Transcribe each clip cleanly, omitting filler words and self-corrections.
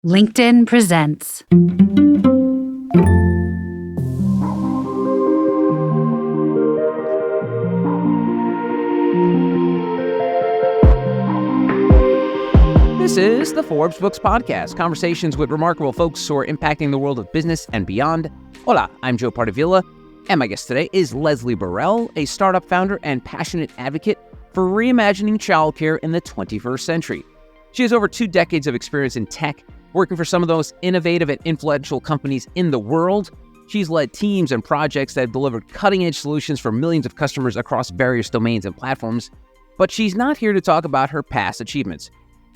LinkedIn presents. This is the Forbes Books Podcast, conversations with remarkable folks who are impacting the world of business and beyond. Hola, I'm Joe Pardavila, and my guest today is Leslie Borrell, a startup founder and passionate advocate for reimagining childcare in the 21st century. She has over 2 decades of experience in tech, working for some of the most innovative and influential companies in the world. She's led teams and projects that have delivered cutting-edge solutions for millions of customers across various domains and platforms. But she's not here to talk about her past achievements.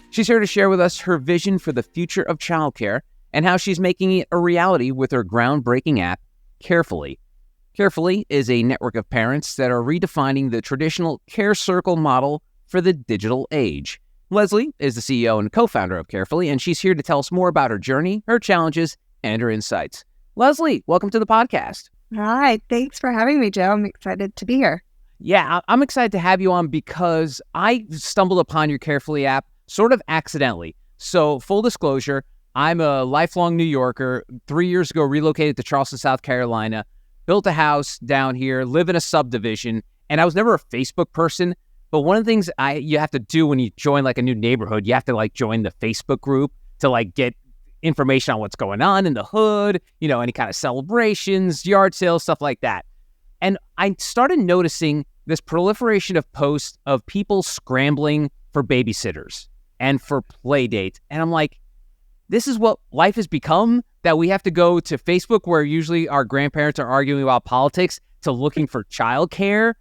She's here to share with us her vision for the future of childcare and how she's making it a reality with her groundbreaking app, Carefully. Carefully is a network of parents that are redefining the traditional care circle model for the digital age. Leslie is the CEO and co-founder of Carefully, and she's here to tell us more about her journey, her challenges, and her insights. Leslie, welcome to the podcast. Hi, thanks for having me, Joe. I'm excited to be here. Yeah, I'm excited to have you on because I stumbled upon your Carefully app sort of accidentally. So full disclosure, I'm a lifelong New Yorker. 3 years ago, relocated to Charleston, South Carolina, built a house down here, live in a subdivision, and I was never a Facebook person. But one of the things you have to do when you join like a new neighborhood, you have to like join the Facebook group to like get information on what's going on in the hood, you know, any kind of celebrations, yard sales, stuff like that. And I started noticing this proliferation of posts of people scrambling for babysitters and for play dates. And I'm like, this is what life has become, that we have to go to Facebook where usually our grandparents are arguing about politics to looking for childcare.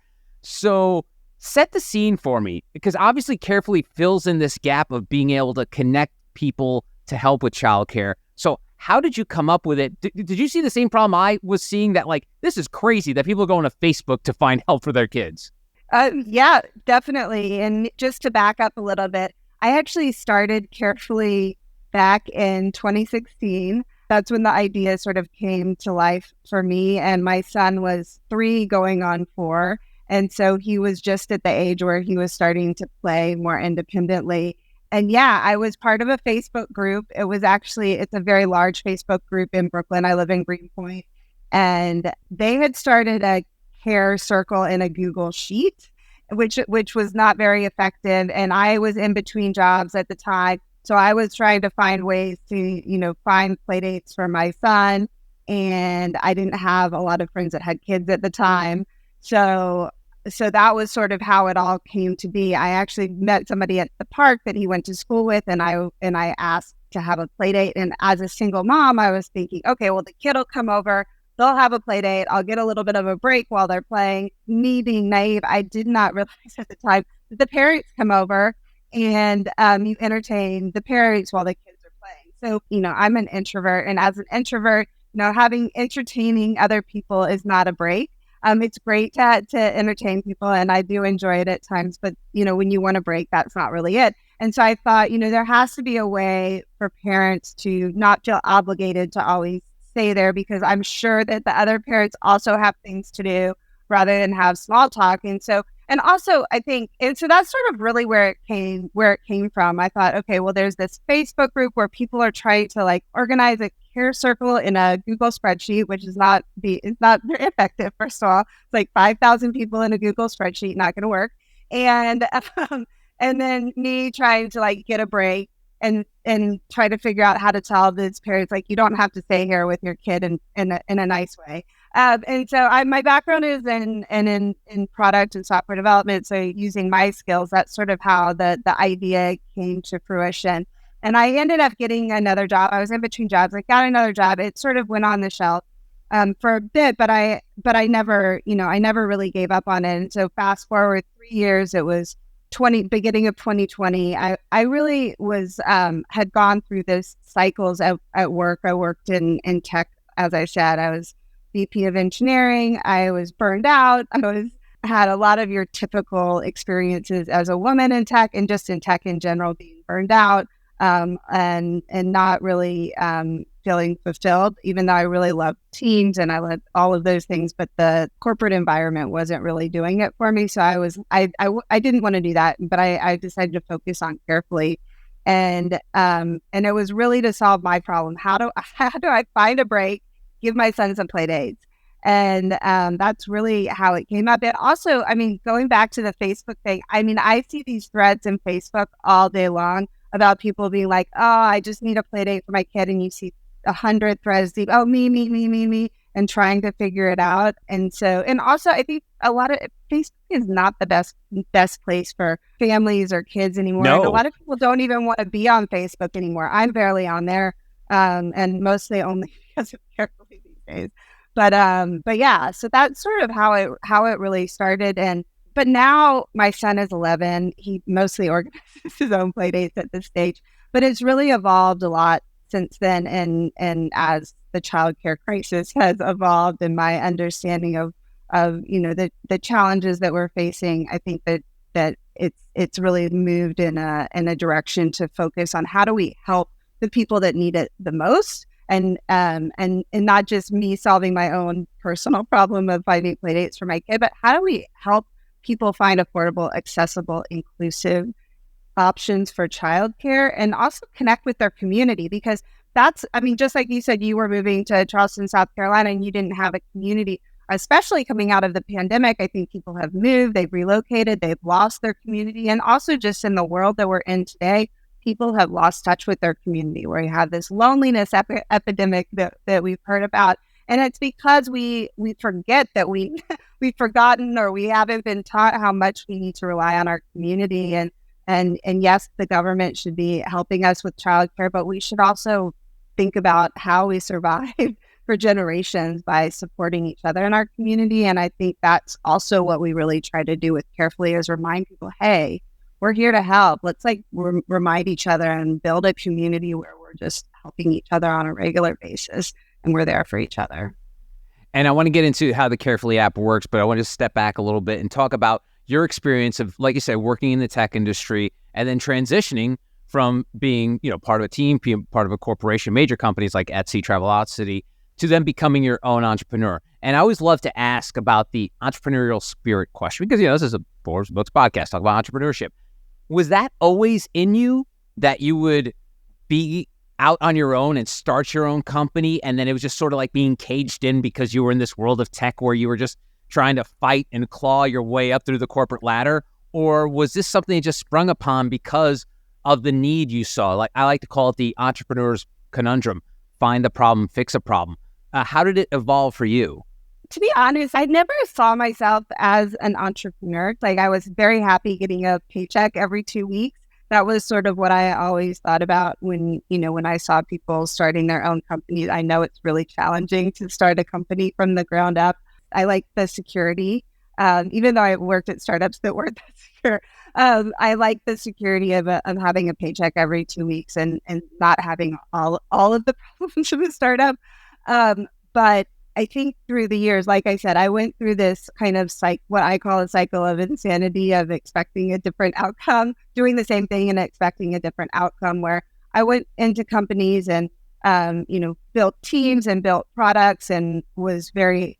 So set the scene for me, because obviously Carefully fills in this gap of being able to connect people to help with childcare. So how did you come up with it? Did you see the same problem I was seeing, that like, this is crazy that people are going to Facebook to find help for their kids? Yeah, definitely. And just to back up a little bit, I actually started Carefully back in 2016. That's when the idea sort of came to life for me. And my son was 3 going on 4. And so he was just at the age where he was starting to play more independently. And yeah, I was part of a Facebook group. It's a very large Facebook group in Brooklyn. I live in Greenpoint. And they had started a care circle in a Google Sheet, which was not very effective. And I was in between jobs at the time. So I was trying to find ways to, find play dates for my son. And I didn't have a lot of friends that had kids at the time. So that was sort of how it all came to be. I actually met somebody at the park that he went to school with, and I asked to have a play date. And as a single mom, I was thinking, okay, well, the kid will come over, they'll have a play date, I'll get a little bit of a break while they're playing. Me being naive, I did not realize at the time that the parents come over and you entertain the parents while the kids are playing. So, I'm an introvert, and as an introvert, entertaining other people is not a break. It's great to entertain people, and I do enjoy it at times, but, when you want to break, that's not really it. And so I thought, there has to be a way for parents to not feel obligated to always stay there, because I'm sure that the other parents also have things to do rather than have small talk. And also I think, and so that's sort of really where it came from. I thought, okay, well, there's this Facebook group where people are trying to like organize a care circle in a Google spreadsheet, which is not very effective. First of all, it's like 5,000 people in a Google spreadsheet, not going to work. And then me trying to like get a break and try to figure out how to tell these parents, like, you don't have to stay here with your kid in a nice way. And so my background is in product and software development. So using my skills, that's sort of how the idea came to fruition. And I ended up getting another job. I was in between jobs. I got another job. It sort of went on the shelf for a bit, but I never really gave up on it. And so fast forward 3 years, it was beginning of 2020. I really was had gone through this cycles at work. I worked in tech, as I said. I was VP of engineering. I was burned out. Had a lot of your typical experiences as a woman in tech, and just in tech in general, being burned out and not really feeling fulfilled, even though I really loved teams and I loved all of those things, but the corporate environment wasn't really doing it for me. So I didn't want to do that, but I decided to focus on Carefully. And it was really to solve my problem. How do I find a break, give my son some play dates? And that's really how it came up. And also, I mean, going back to the Facebook thing, I mean, I see these threads in Facebook all day long about people being like, oh, I just need a play date for my kid. And you see 100 threads deep, oh, me, and trying to figure it out. And also, I think a lot of Facebook is not the best place for families or kids anymore. No. And a lot of people don't even want to be on Facebook anymore. I'm barely on there, and mostly only because of Carefully these days. But yeah, so that's sort of how it really started. But now my son is 11. He mostly organizes his own play dates at this stage, but it's really evolved a lot since then. And as the childcare crisis has evolved and my understanding of the challenges that we're facing, I think that it's really moved in a direction to focus on how do we help the people that need it the most. And not just me solving my own personal problem of finding play dates for my kid, but how do we help people find affordable, accessible, inclusive options for childcare and also connect with their community? Because just like you said, you were moving to Charleston, South Carolina, and you didn't have a community, especially coming out of the pandemic. I think people have moved, they've relocated, they've lost their community. And also just in the world that we're in today, people have lost touch with their community, where you have this loneliness epidemic that we've heard about. And it's because we forget that we've forgotten, or we haven't been taught how much we need to rely on our community. And yes, the government should be helping us with childcare, but we should also think about how we survive for generations by supporting each other in our community. And I think that's also what we really try to do with Carefully, is remind people, hey, we're here to help. Let's remind each other and build a community where we're just helping each other on a regular basis, and we're there for each other. And I want to get into how the Carefully app works, but I want to step back a little bit and talk about your experience of, like you said, working in the tech industry and then transitioning from being, part of a team, being part of a corporation, major companies like Etsy, Travelocity, to then becoming your own entrepreneur. And I always love to ask about the entrepreneurial spirit question, because, this is a Forbes Books podcast, talk about entrepreneurship. Was that always in you, that you would be out on your own and start your own company, and then it was just sort of like being caged in because you were in this world of tech where you were just trying to fight and claw your way up through the corporate ladder? Or was this something that just sprung upon because of the need you saw? Like, I like to call it the entrepreneur's conundrum: find a problem, fix a problem. How did it evolve for you? To be honest, I never saw myself as an entrepreneur. Like, I was very happy getting a paycheck every 2 weeks. That was sort of what I always thought about when I saw people starting their own companies. I know it's really challenging to start a company from the ground up. I like the security, even though I worked at startups that weren't that secure. I like the security of having a paycheck every 2 weeks and not having all of the problems of a startup. But I think through the years, like I said, I went through this kind of what I call a cycle of insanity, of expecting a different outcome, doing the same thing and expecting a different outcome, where I went into companies and, built teams and built products and was very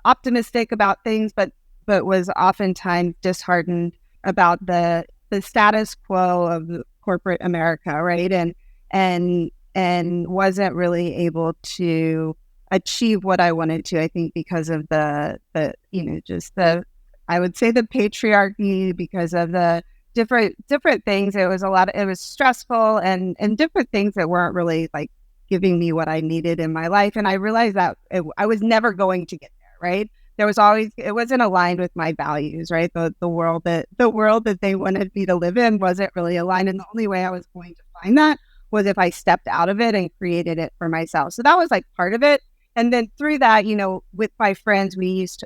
optimistic about things, but was oftentimes disheartened about the status quo of corporate America, right? And wasn't really able to achieve what I wanted to, I think, because of I would say the patriarchy, because of the different things. It was stressful and different things that weren't really like giving me what I needed in my life. And I realized that I was never going to get there, right? It wasn't aligned with my values, right? The world that they wanted me to live in wasn't really aligned. And the only way I was going to find that was if I stepped out of it and created it for myself. So that was like part of it. And then through that, with my friends, we used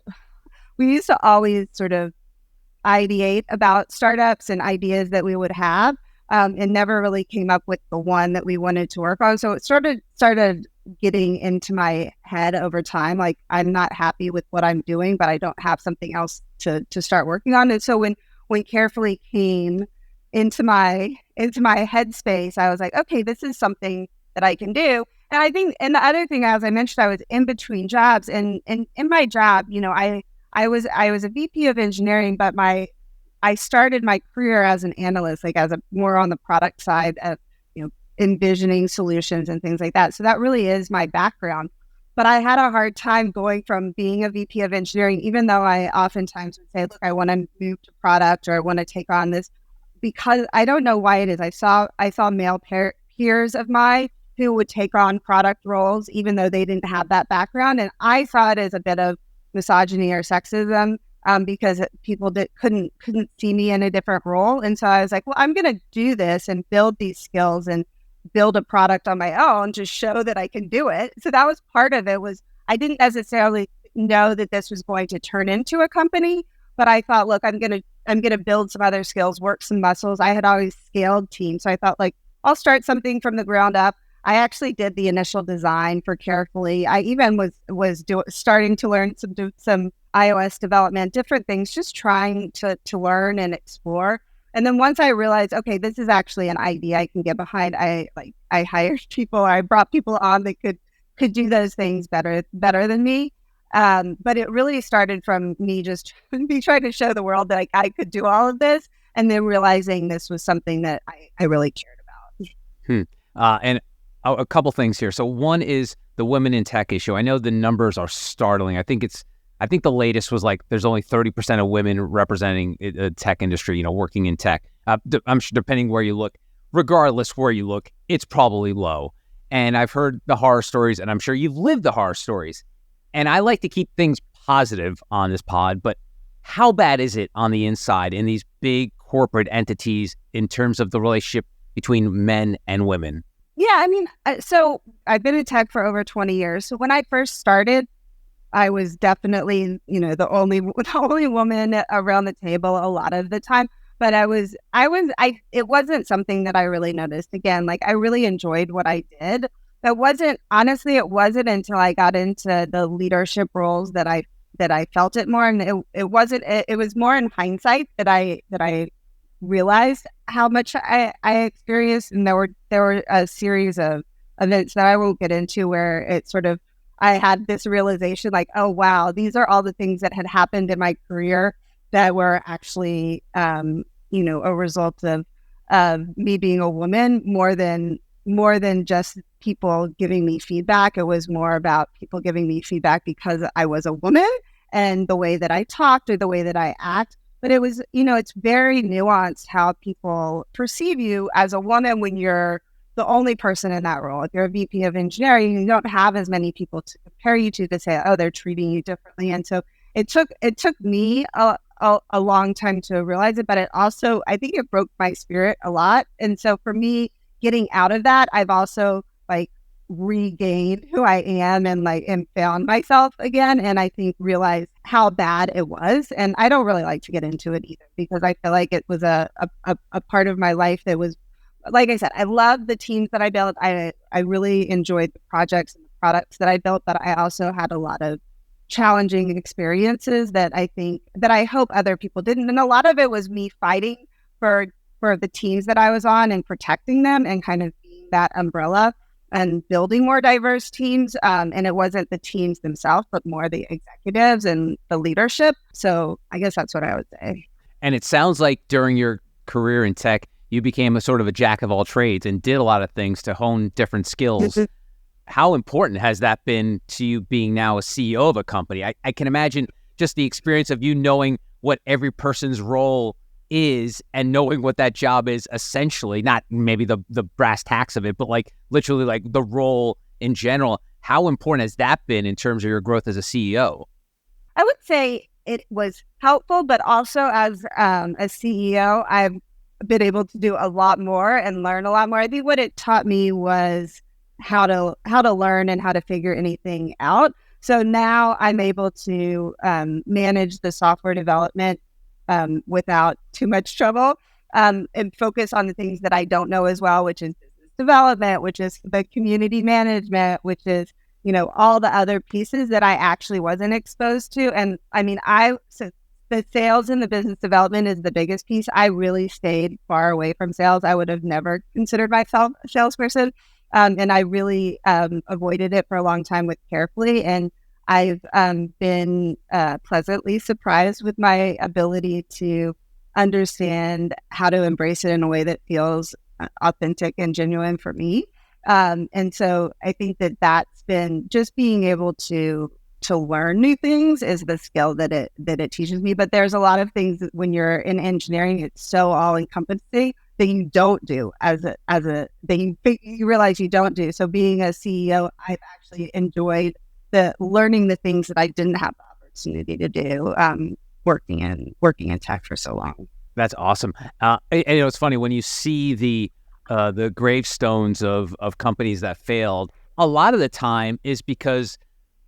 to always sort of ideate about startups and ideas that we would have, and never really came up with the one that we wanted to work on. So it started getting into my head over time. Like, I'm not happy with what I'm doing, but I don't have something else to start working on. And so when Carefully came into my headspace, I was like, okay, this is something that I can do. And I think, and the other thing, as I mentioned, I was in between jobs, and in my job, I was a VP of engineering, but my I started my career as an analyst, like as a more on the product side of, envisioning solutions and things like that. So that really is my background. But I had a hard time going from being a VP of engineering, even though I oftentimes would say, look, I want to move to product or I want to take on this, because I don't know why it is. I saw male peers of mine who would take on product roles, even though they didn't have that background. And I saw it as a bit of misogyny or sexism, because people couldn't see me in a different role. And so I was like, well, I'm going to do this and build these skills and build a product on my own to show that I can do it. So that was part of it. Was I didn't necessarily know that this was going to turn into a company, but I thought, look, I'm going to build some other skills, work some muscles. I had always scaled teams. So I thought, like, I'll start something from the ground up. I actually did the initial design for Carefully. I even was starting to learn some iOS development, different things, just trying to learn and explore. And then once I realized, okay, this is actually an idea I can get behind, I hired people. I brought people on that could do those things better than me. But it really started from me just trying to show the world that I could do all of this, and then realizing this was something that I really cared about. And a couple things here. So one is the women in tech issue. I know the numbers are startling. I think the latest was like there's only 30% of women representing the tech industry, working in tech. I'm sure depending where you look, regardless where you look, it's probably low. And I've heard the horror stories, and I'm sure you've lived the horror stories. And I like to keep things positive on this pod, but how bad is it on the inside in these big corporate entities in terms of the relationship between men and women? Yeah, I mean, so I've been in tech for over 20 years. So when I first started, I was definitely, the only woman around the table a lot of the time. But it wasn't something that I really noticed. Again, like, I really enjoyed what I did. It wasn't until I got into the leadership roles that I felt it more. And it was more in hindsight that I realized how much I experienced. And there were a series of events that I won't get into where it sort of, I had this realization like, oh, wow, these are all the things that had happened in my career that were actually, a result of me being a woman more than just people giving me feedback. It was more about people giving me feedback because I was a woman and the way that I talked or the way that I act. But it was, it's very nuanced how people perceive you as a woman when you're the only person in that role. If you're a VP of engineering, you don't have as many people to compare you to say, oh, they're treating you differently. And so it took me a long time to realize it, but it also, I think it broke my spirit a lot. And so for me, getting out of that, I've also regained who I am and found myself again. And I think realized how bad it was. And I don't really like to get into it either, because I feel like it was a part of my life that was, like I said, I love the teams that I built. I really enjoyed the projects and the products that I built, but I also had a lot of challenging experiences that I hope other people didn't. And a lot of it was me fighting for the teams that I was on and protecting them and kind of being that umbrella and building more diverse teams. And it wasn't the teams themselves, but more the executives and the leadership. So I guess that's what I would say. And it sounds like during your career in tech, you became a sort of a jack of all trades and did a lot of things to hone different skills. How important has that been to you being now a CEO of a company? I can imagine just the experience of you knowing what every person's role is and knowing what that job is essentially, not maybe the brass tacks of it, but literally the role in general. How important has that been in terms of your growth as a CEO? I would say it was helpful, but also as a CEO, I've been able to do a lot more and learn a lot more. I think what it taught me was how to learn and how to figure anything out. So now I'm able to manage the software development without too much trouble and focus on the things that I don't know as well, which is business development, which is the community management, which is, all the other pieces that I actually wasn't exposed to. And I mean, so the sales and the business development is the biggest piece. I really stayed far away from sales. I would have never considered myself a salesperson. And I really avoided it for a long time with Carefully. And I've been pleasantly surprised with my ability to understand how to embrace it in a way that feels authentic and genuine for me. And so I think that that's been just being able to learn new things is the skill that it teaches me. But there's a lot of things that when you're in engineering, it's so all encompassing that you don't do that you realize you don't do. So being a CEO, I've actually enjoyed learning the things that I didn't have the opportunity to do working in tech for so long. That's awesome. And it's funny when you see the gravestones of companies that failed. A lot of the time is because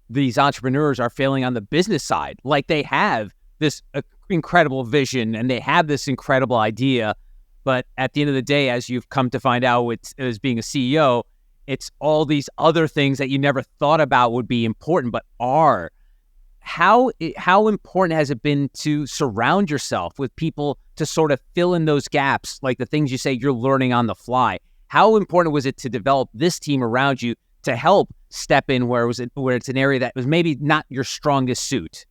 these entrepreneurs are failing on the business side. Like they have this incredible vision and they have this incredible idea, but at the end of the day, as you've come to find out as being a CEO, it's all these other things that you never thought about would be important, but are. How important has it been to surround yourself with people to sort of fill in those gaps, like the things you say you're learning on the fly? How important was it to develop this team around you to help step in where it's an area that was maybe not your strongest suit?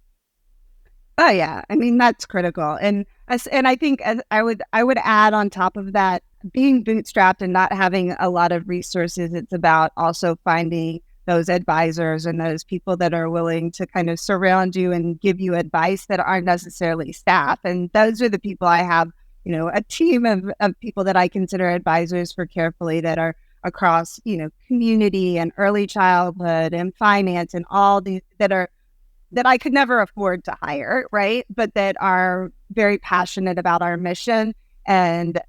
Oh yeah, I mean that's critical, and I think I would add on top of that, being bootstrapped and not having a lot of resources. It's about also finding those advisors and those people that are willing to kind of surround you and give you advice that aren't necessarily staff. And those are the people I have, a team of people that I consider advisors for Carefully that are across, community and early childhood and finance and all these that I could never afford to hire, right? But that are very passionate about our mission and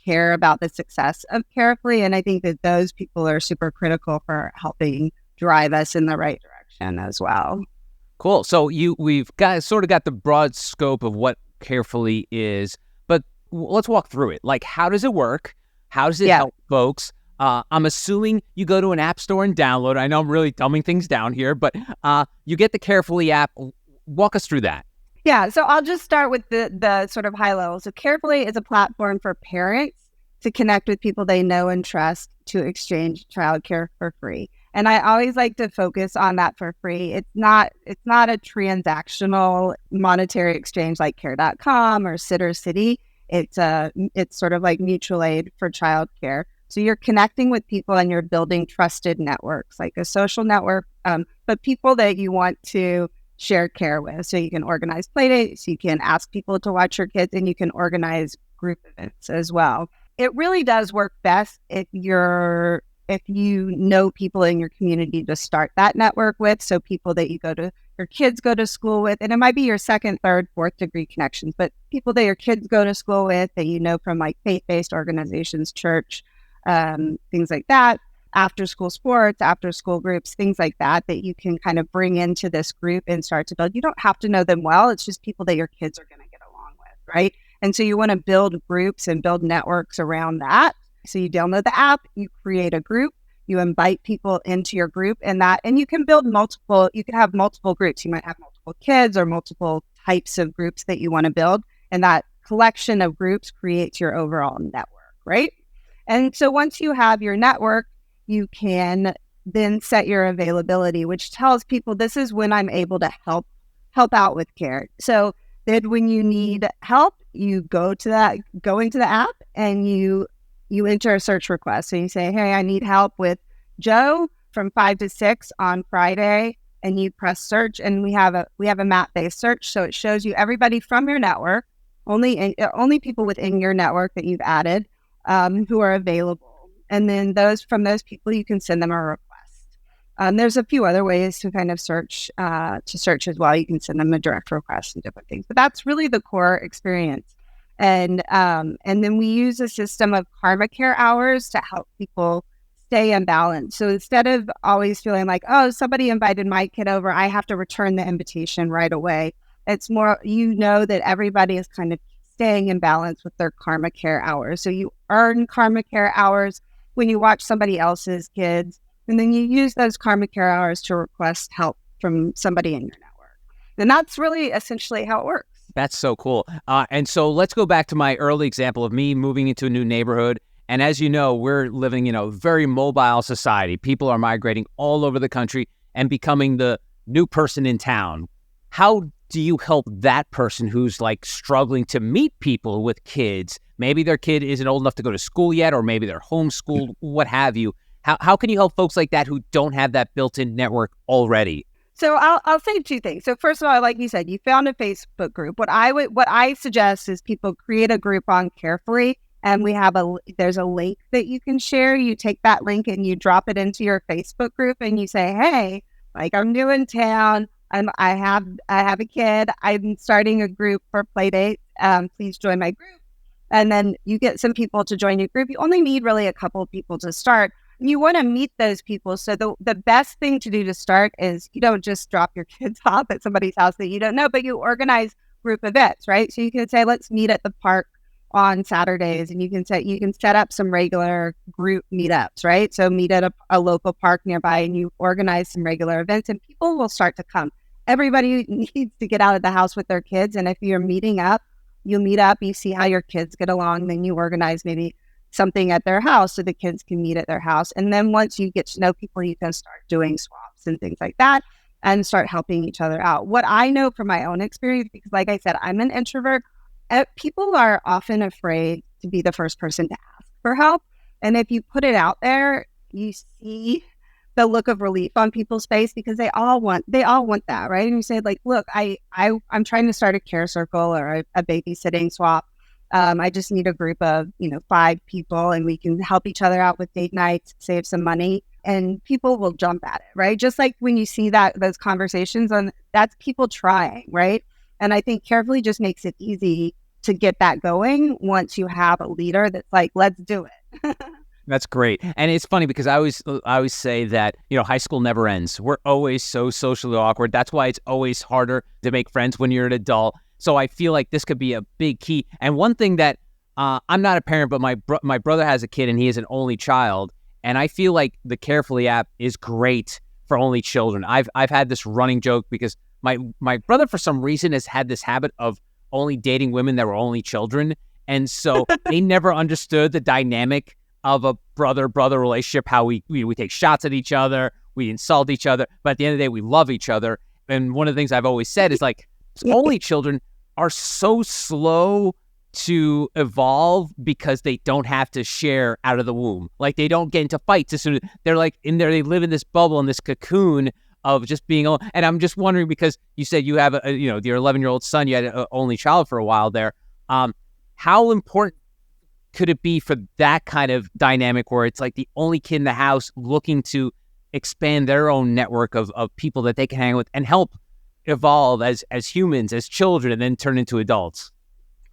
care about the success of Carefully. And I think that those people are super critical for helping drive us in the right direction as well. Cool. So we've got the broad scope of what Carefully is, but let's walk through it. Like, how does it work? How does it help folks? I'm assuming you go to an app store and download. I know I'm really dumbing things down here, but you get the Carefully app. Walk us through that. Yeah, so I'll just start with the sort of high level. So Carefully is a platform for parents to connect with people they know and trust to exchange childcare for free. And I always like to focus on that for free. It's not a transactional monetary exchange like Care.com or Sitter City. It's sort of like mutual aid for childcare. So you're connecting with people and you're building trusted networks, like a social network, but people that you want to share care with. So you can organize play dates, you can ask people to watch your kids, and you can organize group events as well. It really does work best if you know people in your community to start that network with. So people that your kids go to school with, and it might be your second, third, fourth degree connections, but people that your kids go to school with that you know from like faith-based organizations, church, things like that. After school sports, after school groups, things like that you can kind of bring into this group and start to build. You don't have to know them well. It's just people that your kids are going to get along with, right? And so you want to build groups and build networks around that. So you download the app, you create a group, you invite people into your group and you can you can have multiple groups. You might have multiple kids or multiple types of groups that you want to build. And that collection of groups creates your overall network, right? And so once you have your network, you can then set your availability, which tells people this is when I'm able to help out with care. So then when you need help, you go into the app and you enter a search request. So you say, hey, I need help with Joe from 5 to 6 on Friday, and you press search, and we have a map-based search. So it shows you everybody from your network, only people within your network that you've added who are available. And then from those people, you can send them a request. There's a few other ways to kind of search as well. You can send them a direct request and different things, but that's really the core experience. And then we use a system of karma care hours to help people stay in balance. So instead of always feeling like, oh, somebody invited my kid over, I have to return the invitation right away. It's more, that everybody is kind of staying in balance with their karma care hours. So you earn karma care hours when you watch somebody else's kids, and then you use those karma care hours to request help from somebody in your network. And that's really essentially how it works. That's so cool. And so let's go back to my early example of me moving into a new neighborhood. And as you know, we're living in a very mobile society. People are migrating all over the country and becoming the new person in town. How do you help that person who's like struggling to meet people with kids? Maybe their kid isn't old enough to go to school yet, or maybe they're homeschooled, what have you. How can you help folks like that who don't have that built-in network already? So I'll say two things. So first of all, like you said, you found a Facebook group. What I suggest is people create a group on Carefully, and there's a link that you can share. You take that link and you drop it into your Facebook group, and you say, hey, like I'm new in town. I have a kid. I'm starting a group for Playdate. Please join my group. And then you get some people to join your group. You only need really a couple of people to start. You want to meet those people. So the best thing to do to start is you don't just drop your kids off at somebody's house that you don't know, but you organize group events, right? So you can say, let's meet at the park on Saturdays, and you can set up some regular group meetups, right? So meet at a local park nearby, and you organize some regular events, and people will start to come. Everybody needs to get out of the house with their kids, and if you're meeting up, you meet up, you see how your kids get along, then you organize maybe something at their house so the kids can meet at their house. And then once you get to know people, you can start doing swaps and things like that and start helping each other out. What I know from my own experience, because like I said, I'm an introvert, people are often afraid to be the first person to ask for help. And if you put it out there, you see the look of relief on people's face, because they all want that, right? And you say like, look, I'm trying to start a care circle or a babysitting swap. I just need a group of, 5 people, and we can help each other out with date nights, save some money, and people will jump at it, right? Just like when you see those conversations, that's people trying, right? And I think Carefully just makes it easy to get that going once you have a leader that's like, let's do it. That's great. And it's funny because I always say that, high school never ends. We're always so socially awkward. That's why it's always harder to make friends when you're an adult. So I feel like this could be a big key. And one thing that I'm not a parent, but my brother has a kid and he is an only child. And I feel like the Carefully app is great for only children. I've had this running joke because my brother, for some reason, has had this habit of only dating women that were only children. And so they never understood the dynamic of a brother-brother relationship, how we take shots at each other, we insult each other, but at the end of the day, we love each other. And one of the things I've always said is like, only children are so slow to evolve because they don't have to share out of the womb. Like they don't get into fights as soon as they're like in there, they live in this bubble, in this cocoon of just being alone. And I'm just wondering, because you said you have your 11-year-old son, you had an only child for a while there. How important could it be for that kind of dynamic where it's like the only kid in the house looking to expand their own network of people that they can hang with and help evolve as humans, as children, and then turn into adults?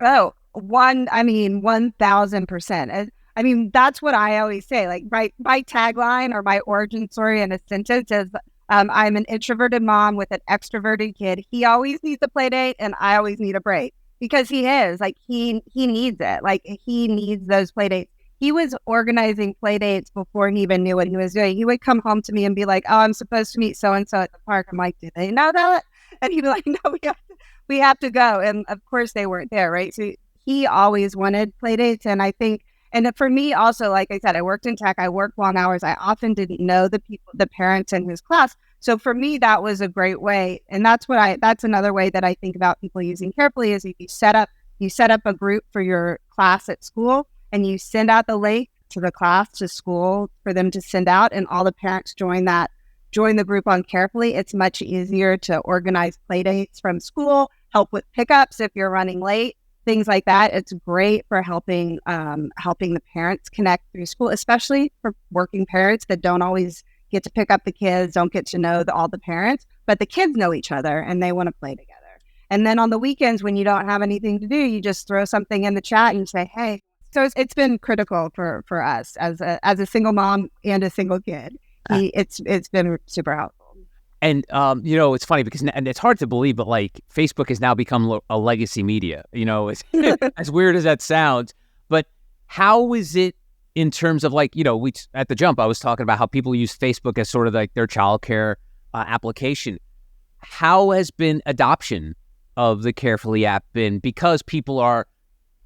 Oh, 1000%. I mean, that's what I always say. Like my tagline or my origin story in a sentence is, I'm an introverted mom with an extroverted kid. He always needs a play date and I always need a break, because he is like, he needs it. Like he needs those play dates. He was organizing play dates before he even knew what he was doing. He would come home to me and be like, oh, I'm supposed to meet so-and-so at the park. I'm like, do they know that? And he'd be like, no, we have to go. And of course they weren't there, right? So he always wanted play dates. And I think, and for me also, like I said, I worked in tech, I worked long hours. I often didn't know the parents in his class. So for me, that was a great way. And that's another way that I think about people using Carefully is if you set up a group for your class at school and you send out the link to the class, to school, for them to send out, and all the parents join the group on Carefully. It's much easier to organize play dates from school, help with pickups if you're running late, things like that. It's great for helping the parents connect through school, especially for working parents that don't always get to pick up the kids, don't get to know all the parents, but the kids know each other and they want to play together. And then on the weekends, when you don't have anything to do, you just throw something in the chat and say, hey. So it's been critical for us as a single mom and a single kid. It's been super helpful. And it's funny because, and it's hard to believe, but like Facebook has now become a legacy media. It's as weird as that sounds. But how is it in terms of like, we at the jump, I was talking about how people use Facebook as sort of like their childcare application. How has been adoption of the Carefully app been, because people are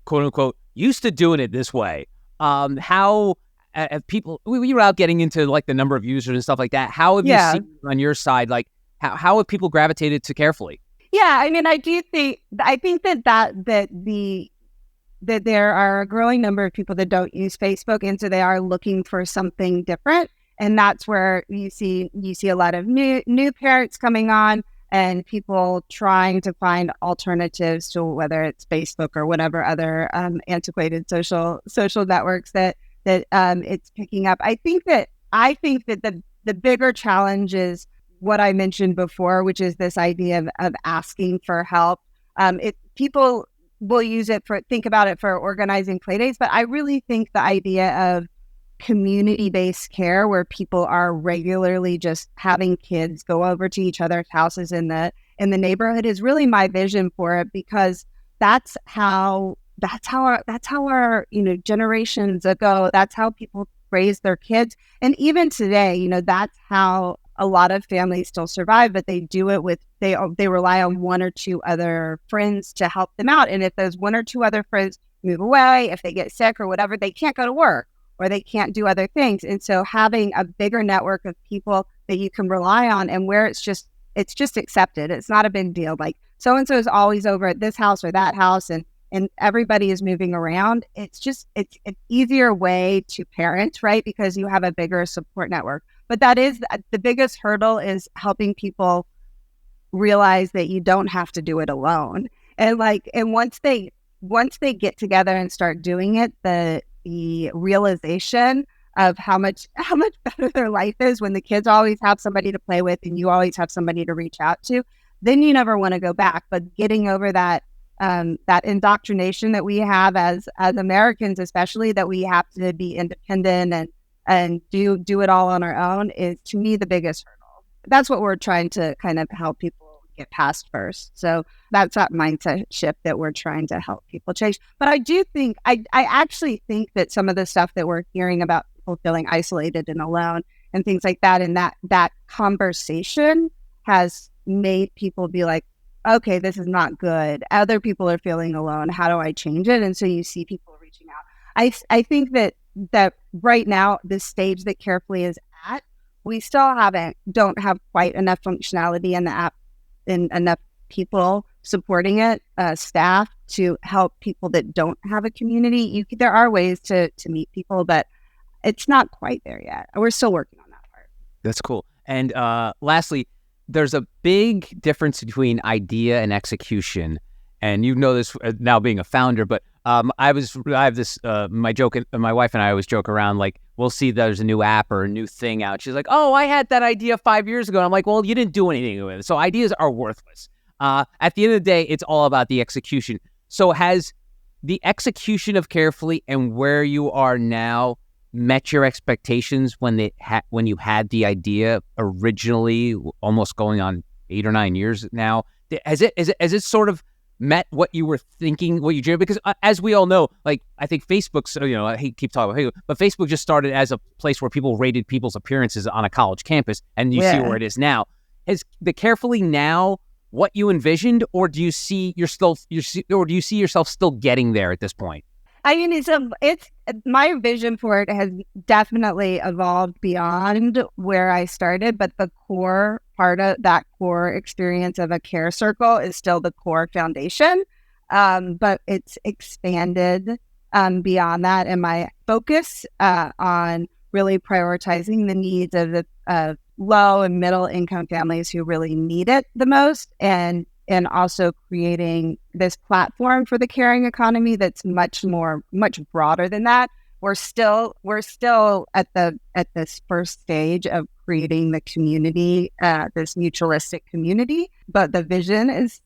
quote unquote used to doing it this way? How have people, we were out getting into like the number of users and stuff like that. How have you seen on your side, like how have people gravitated to Carefully? Yeah, I mean, I think that there are a growing number of people that don't use Facebook, and so they are looking for something different. And that's where you see a lot of new parents coming on and people trying to find alternatives to whether it's Facebook or whatever other antiquated social networks that it's picking up. I think that the bigger challenge is what I mentioned before, which is this idea of asking for help. People will think about it for organizing playdates, but I really think the idea of community-based care where people are regularly just having kids go over to each other's houses in the neighborhood is really my vision for it, because that's how our generations ago, that's how people raise their kids. And even today, that's how a lot of families still survive, but they do it with, they rely on one or two other friends to help them out. And if those one or two other friends move away, if they get sick or whatever, they can't go to work or they can't do other things. And so having a bigger network of people that you can rely on, and where it's just accepted, it's not a big deal. Like so-and-so is always over at this house or that house, and everybody is moving around. It's an easier way to parent, right? Because you have a bigger support network. But that is the biggest hurdle, is helping people realize that you don't have to do it alone. And once they get together and start doing it, the realization of how much better their life is when the kids always have somebody to play with and you always have somebody to reach out to, then you never want to go back. But getting over that indoctrination that we have as Americans, especially, that we have to be independent and do it all on our own, is, to me, the biggest hurdle. That's what we're trying to kind of help people get past first. So that's that mindset shift that we're trying to help people change. But I do think, I actually think that some of the stuff that we're hearing about people feeling isolated and alone and things like that, and that conversation has made people be like, okay, this is not good. Other people are feeling alone. How do I change it? And so you see people reaching out. I think that right now, the stage that Carefully is at, we still don't have quite enough functionality in the app and enough people supporting it, staff, to help people that don't have a community. There are ways to meet people, but it's not quite there yet. We're still working on that part. That's cool. And lastly, there's a big difference between idea and execution. And you know this now being a founder, but my wife and I always joke around, like, we'll see there's a new app or a new thing out. She's like, oh, I had that idea 5 years ago. And I'm like, well, you didn't do anything with it. So ideas are worthless. At the end of the day, it's all about the execution. So has the execution of Carefully and where you are now met your expectations when you had the idea originally, almost going on 8 or 9 years now? Has it sort of met what you were thinking, what you dreamed? Because as we all know, like, I think Facebook's, I keep talking about Facebook, but Facebook just started as a place where people rated people's appearances on a college campus, and you see where it is now. Is the Carefully now what you envisioned, or do you see yourself still getting there at this point? I mean, it's my vision for it has definitely evolved beyond where I started, but the core part of that core experience of a care circle is still the core foundation. But it's expanded beyond that, and my focus on really prioritizing the needs of the low and middle income families who really need it the most, and also creating this platform for the caring economy that's much broader than that. We're still at this first stage of creating the community, this mutualistic community, but the vision is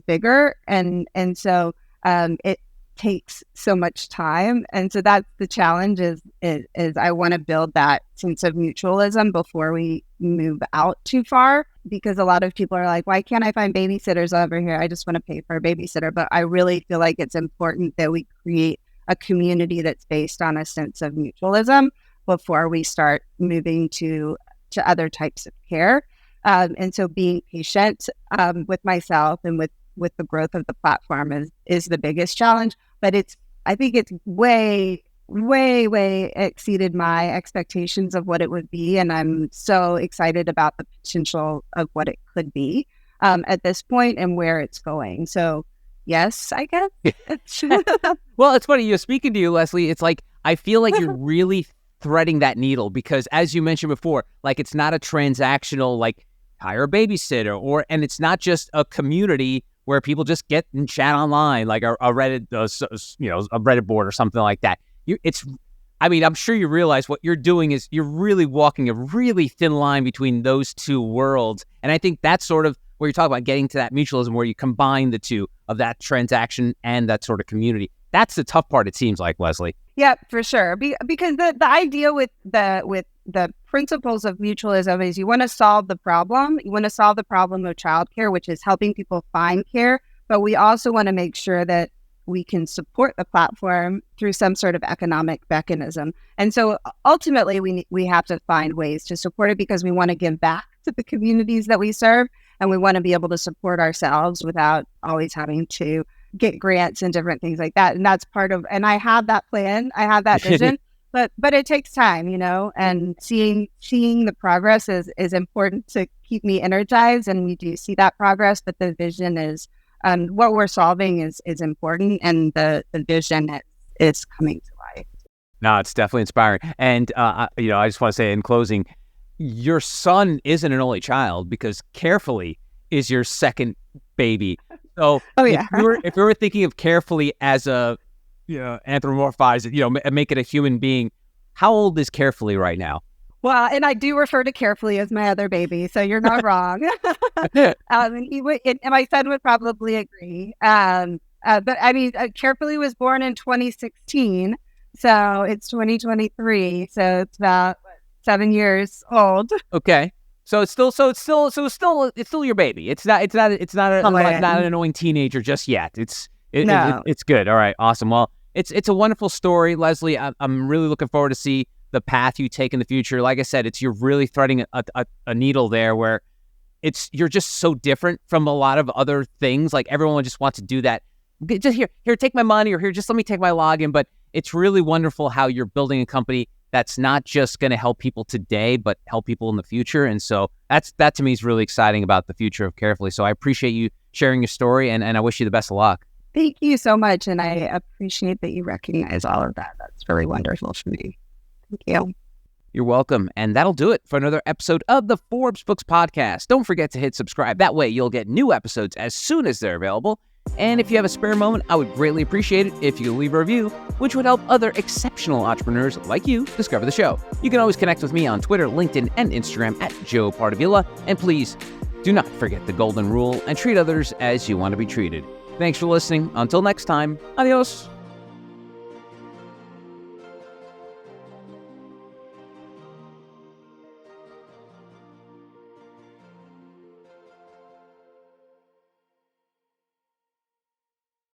bigger, and so it takes so much time, and so that's the challenge. Is I want to build that sense of mutualism before we move out too far, because a lot of people are like, why can't I find babysitters over here? I just want to pay for a babysitter. But I really feel like it's important that we create a community that's based on a sense of mutualism before we start moving to other types of care. And so being patient with myself and with the growth of the platform is the biggest challenge. But I think it's way exceeded my expectations of what it would be. And I'm so excited about the potential of what it could be. at this point and where it's going. So yes, I guess. Well, it's funny, speaking to you, Leslie, it's like, I feel like you're really threading that needle because, as you mentioned before, like, it's not a transactional, like, hire a babysitter, and it's not just a community where people just get and chat online, like a Reddit, a Reddit board or something like that. I'm sure you realize what you're doing is you're really walking a really thin line between those two worlds. And I think that's sort of where you're talking about getting to that mutualism, where you combine the two of that transaction and that sort of community. That's the tough part, it seems like, Leslie. Yeah, for sure. Because the idea with the principles of mutualism is you want to solve the problem. You want to solve the problem of childcare, which is helping people find care. But we also want to make sure that we can support the platform through some sort of economic mechanism. And so ultimately, we have to find ways to support it because we want to give back to the communities that we serve. And we want to be able to support ourselves without always having to get grants and different things like that. And that's part of, and I have that plan, I have that vision, but it takes time, and seeing the progress is important to keep me energized. And we do see that progress, but the vision is, what we're solving is important. And the vision is coming to life. No, it's definitely inspiring. And, I just want to say in closing, your son isn't an only child because Carefully is your second baby. So if you were thinking of Carefully as a, anthropomorphize it, make it a human being, how old is Carefully right now? Well, and I do refer to Carefully as my other baby, so you're not wrong. And my son would probably agree. But Carefully was born in 2016, so it's 2023, so it's about 7 years old. Okay. So it's still your baby. It's not an annoying teenager just yet. It's good. All right, awesome. Well, it's a wonderful story, Leslie. I'm really looking forward to see the path you take in the future. Like I said, you're really threading a needle there where you're just so different from a lot of other things. Like everyone just wants to do that. Just here, take my money, or here, just let me take my login. But it's really wonderful how you're building a company that's not just going to help people today, but help people in the future. And so that to me is really exciting about the future of Carefully. So I appreciate you sharing your story, and I wish you the best of luck. Thank you so much. And I appreciate that you recognize all of that. That's really wonderful for me. Thank you. You're welcome. And that'll do it for another episode of the Forbes Books Podcast. Don't forget to hit subscribe. That way you'll get new episodes as soon as they're available. And if you have a spare moment, I would greatly appreciate it if you leave a review, which would help other exceptional entrepreneurs like you discover the show. You can always connect with me on Twitter, LinkedIn, and Instagram at Joe Pardavila. And please do not forget the golden rule and treat others as you want to be treated. Thanks for listening. Until next time, adios.